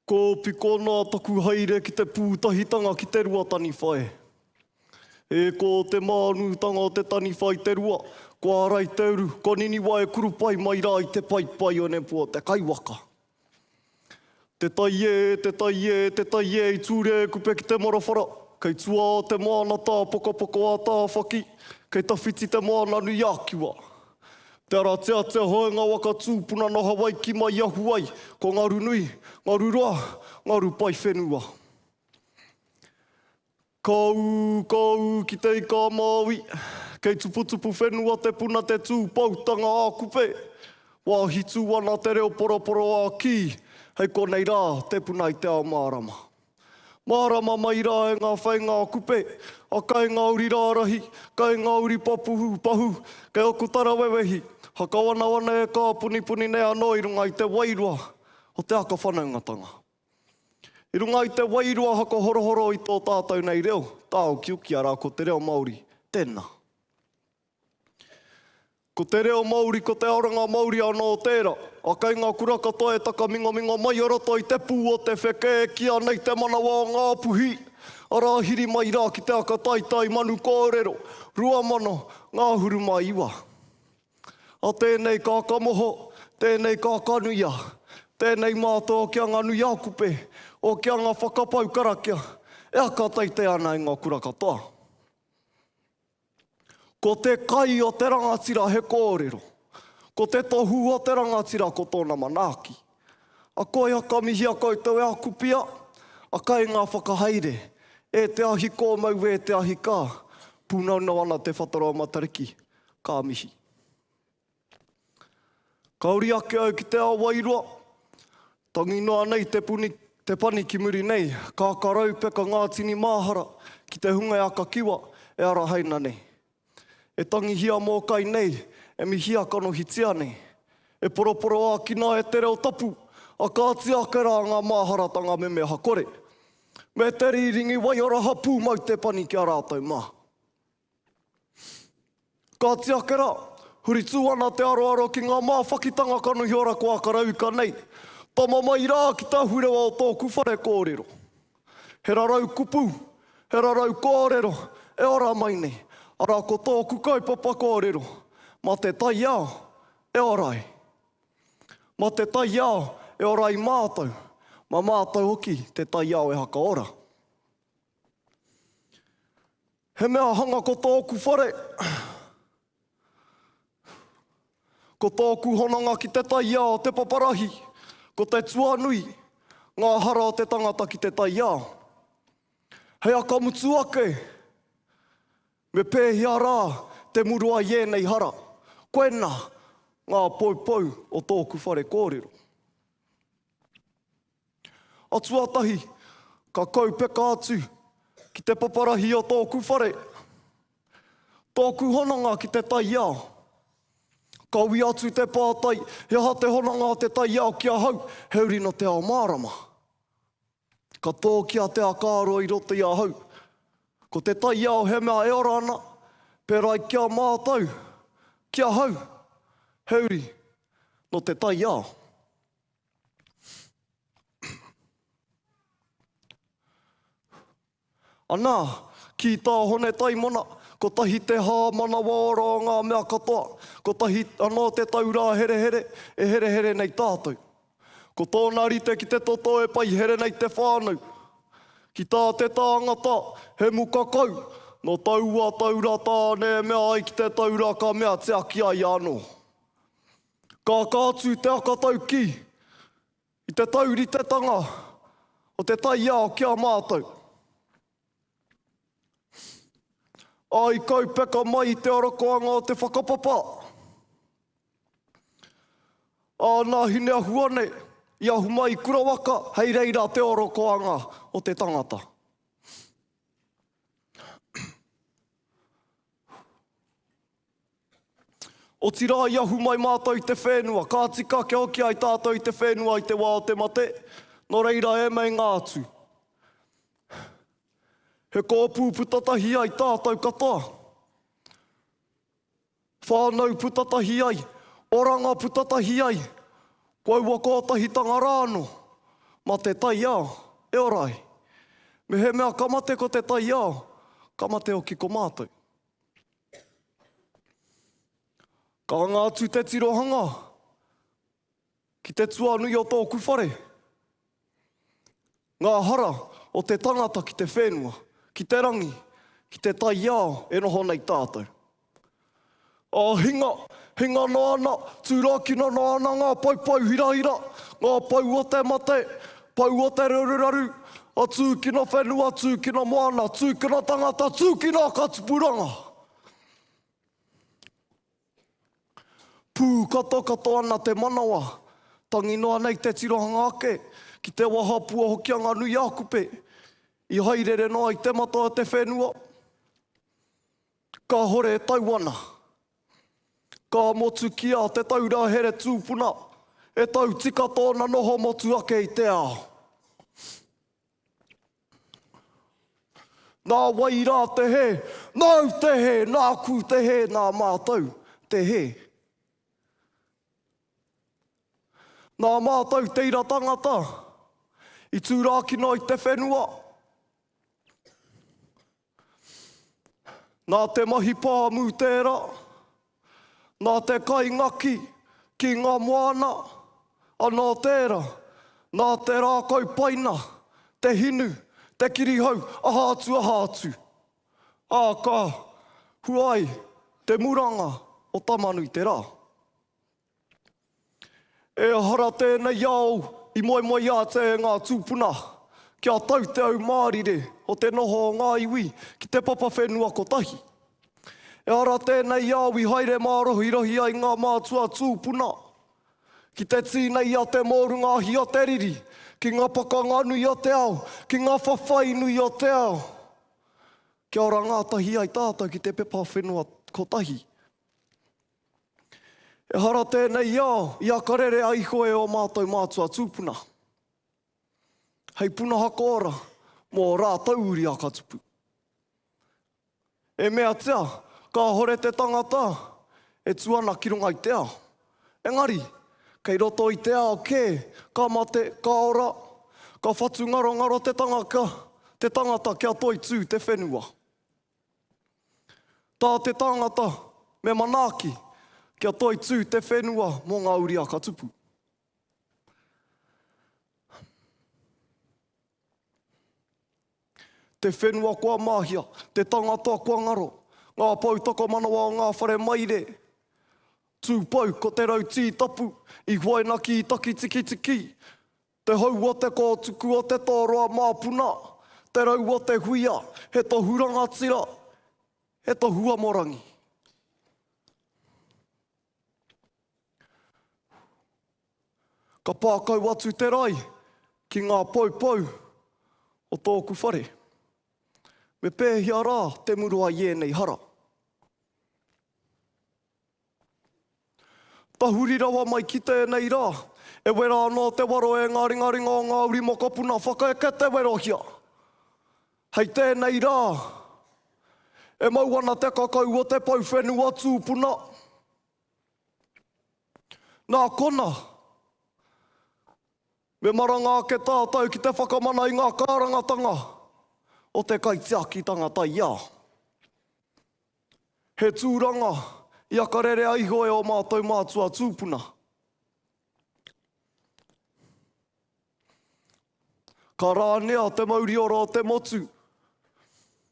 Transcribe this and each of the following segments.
Ko piko nā taku haere ki te pūtahitanga ki te rua tani whae. E ko te mānutanga o te tani whai te rua, ko ārai te uru, ko nini wae kuru pai mai rā i te pai o nepo te kaiwaka. Te tai e, i tūre e kupe ki te morawhara, kei tua o te moana tā poko a tā whaki, kei tawhiti te moana nui ākiwa. Te ara te hoenga waka tūpuna no Hawaii ki mai ahuai, ko ngaru nui, ngaru roa, ngaru pai whenua. Kau ki te ika Māui, kei tuputupu whenua te puna te tū pautanga a kupe, wā hitu ana te reo poroporo a ki, hei konei rā te puna i te ao mārama. Mārama mai rā e ngā whainga a kupe, a kai ngā uri rārahi, kai ngā uri pahu, kei oku tarawewehi, hakawana e kā puni nei anō i runga i te wairua o te aka whanaungatanga. I runga i te wairua hako horohoro i tō tātou nei reo, tāo ki uki ara ko te reo Māori, tēnā. Ko te reo Māori, ko te aoranga Māori anō tērā, a kai ngā kura katoa e taka mingo mai o roto i te pū o te wheke, kia nei te manawa o ngā puhi, ara hiri mai rā ki te aka taitai manu kōrero, rua mono, ngā huru mai iwa. A tēnei kā kamoho, tēnei kā kanuia, tēnei mātua kia ngā nui a kupe, o kia ngā whakapau karakia, e aka teite ana i ngā kura katoa. Ko te kai o te rangatira he kōrero, ko te tohu o te rangatira ko tōna manaaki. A koe haka mihi a koutou e akupia, a kai ngā whakahaere, e te ahi kōmau e te ahi kā, pūnauna ana te whataroa matariki, kā mihi. Kauri ake au ki te awairua, tangi noa nei te pani ki muri nei, ka karau peka ngā tini māhara, ki te hunga aka kiwa, e ara haina nei. E tangi hia mō kai nei, e mi hia kano hitia nei. E poroporo a kina e te reo tapu, a kāti ake rā ngā māharatanga me mea hakore. Me te riringi wai ora hapu mau te pani ki a rātou mā. Kāti ake rā, huri tū ana te aroaro ki ngā māwhakitanga kanu hiora ko a karauka nei. Tama mai rā ki tā hurewa o tōku whare kōrero. He rarau kupu, he rarau kōrero, e ora mai nei. Ara ko tōku kaupapa kōrero, ma te tai ao, e orai. Ma te tai ao, e orai mātou, ma mātou hoki te tai ao e haka ora. He mea hanga ko tōku whare, ko tōku honanga ki te tai ao, te paparahi, ko te tuanui, ngā hara o te tangata ki te tai ao. Hei aka mutu ake, me pēhia rā te murua i ēnei hara. Koena, ngā poupou o tōku whare kōrero. Atuatahi, ka kaupeka atu ki te paparahi o tōku whare. Tōku honanga ki te tai ao. Kaui atu te pātai, he ha te honanga o te tai ao kia hau, heuri no te ao mārama. Ka tō kia te akaro i roto i a hau. Ko te tai ao he mea e ora ana, pērai kia mātou, kia hau, heuri no te tai ao. Anā, ki tā hone taimona, ko tahi te hā manawa ora o ngā mea katoa, ko tahi anō te taurā here, e here nei tātou. Ko tōna rite ki te toto e pai here nei te whānau. Ki tā te tāngata, he mukakau, no taua taura tāne mea ai ki te taura ka mea te aki ai anō. Ka kātu te aka tau ki, i te tauri te tanga, o te tai ao kia mātou. Ai kaupeka mai te arakoanga o te whakapapa. Nā hine ahuane, i ahu mai kurawaka, hei reira te arakoanga o te tangata. O tira i ahu mai mātou i te whenua, ka tika ke hoki ai tātou i te whenua i te wā o te mate, no reira e mei ngātu. He kōpū putatahi ai tātou katoa. Whānau putatahi ai, oranga putatahi ai, koua kōtahi tanga rāno, ma te tai ao, e orai. Me he mea kamate ko te tai ao, kamate o ki ko mātou. Ka ngā atu te tirohanga, ki te tuanui o tōku whare. Ngā hara o te tangata ki te whenua, ki te rangi, ki te tai ao, e noho nei tātou. Hinga no ana, tūrakina no ana, ngā paupau hirahira, ngā pau o te mate, pau o te raruraru, a tūkina whenua, tūkina moana, tūkina tangata, tūkina katupuranga. Pū kato ana te manawa, tangi noa nei te tirohanga ake, ki te wahapua hoki anga nui a kupe, i hairere noa i te mata te whenua. Ka hore e tau ana, ka motu ki a te taura here tūpuna, e tau tika tōna noho motu ake i te ao. Nā wai rā te he, nau te he, nā ku te he, nā mātou te he. Nā mātou teira tangata, i tūrākina i te whenua. Nā te mahi pāmu tērā, nā te kaingaki ki ngā moana, anā tērā, nā te rākau paina, te hinu, te kirihau, ahātu. Ā huai, te muranga o tamanui te rā. E hara tēnei au i moe a te ngā tūpuna, kia tau te au mārire o te noho o ngā iwi ki te papa whenua kotahi. E hara tēnei au i haere mārohi ai ngā mātua tūpuna, ki te tīnei a te mōrungahi o te riri, ki ngā pakanga nui o te ao, ki ngā whawhai nui o te ao. Kia ora ngātahi ai tātou ki te pepa whenua kotahi. E hara tēnei ao, i akarere ai koe o mātou mātua tūpuna. Hei puna hako ora, mō rātau uri a katupu. E mea tea, ka hore te tangata, e tuana ki runga i te ao. Engari, kei roto i te ao ke, ka mate, ka ora, ka whatu ngaro te tangata kia toi tū te whenua. Tā te tangata, me manaaki, kia toi tū te whenua mō ngā uri a katupu. Te whenua kua mahia, te tangata kua ngaro, ngā pautaka manawa o ngā whare maire, tūpau ko te rau tītapu, i huaina ki i taki tiki, te hau o te kōtuku o te tōroa māpuna, te rau o te huia, he to huranga tira, he to hua morangi. Ka pākau atu te rai ki ngā paupau o tōku whare. Me pēhia rā te murua i ēnei hara. Tahuri rawa mai ki tēnei rā, e wera anō te waro e ngāringa o ngā uri mokopuna whakaeke te werohia. Hei tēnei rā, e mau ana te kakau o te pauwhenua tūpuna. Nā kona, me maranga ke tātou ki te whakamana i ngā kārangatanga o te kaitiaki tangata ia. He tūranga i akarere ai hoe o mātou mātua tūpuna. Ka rānea te mauri ora o te motu.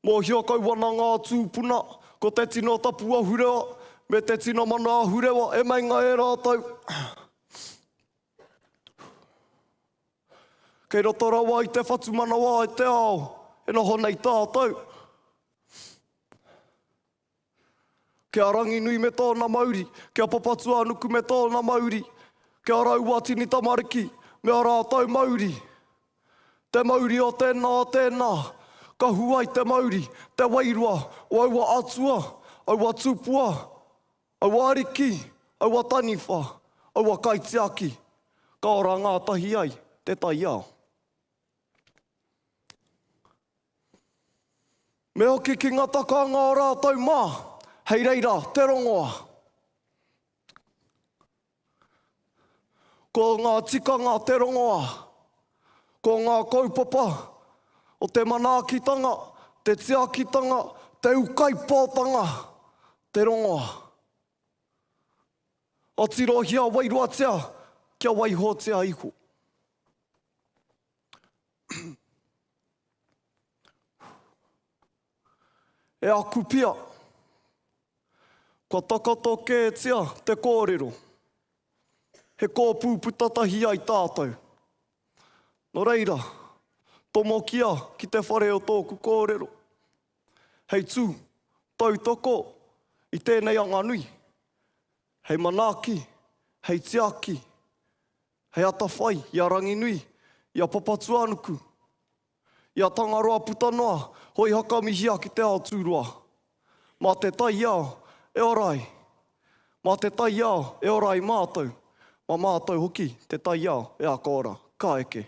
Mō hiokau wana ngā tūpuna, ko te tino tapu ahurewa, me te tino mana ahurewa, e meinga e rātau. Kei roto rawa i te whatu manawa i te ao, e noho nei tātou. Kia rangi nui me tōna mauri, kia papatua nuku me tōna mauri, kia rau atini tamariki, me a rātau mauri. Te mauri o tēnā, ka huai te mauri, te wairua, o aua atua, aua tupua, aua ariki, aua taniwha, aua kaitiaki, ka ora ngātahi ai, te tai ao. Me hoki ki ngā takanga o rātau mā, hei reira, te rongoa. Ko ngā tikanga te rongoa, Ko ngā kaupapa o te manaakitanga, te tiakitanga, te ukaipātanga, te rongoa. Atirohia wairuatia, kia waihotia iho. E aku pia, kua takato kētia te kōrero. He kōpū putatahi ai tātou. No reira, tomo kia ki te whare o tōku kōrero. Hei tū, tautoko i tēnei anga nui. Hei manaaki, hei tiaki, hei atawhai, ia rangi nui, ia papatu anuku, ia tangaroa putanoa, hoi haka mihia ki te ao tūrua. Mā te tai ao, e orai. Mā te tai ao, e orai mātou. Mā mātou hoki, te tai ao, e a kōra. Ka eke.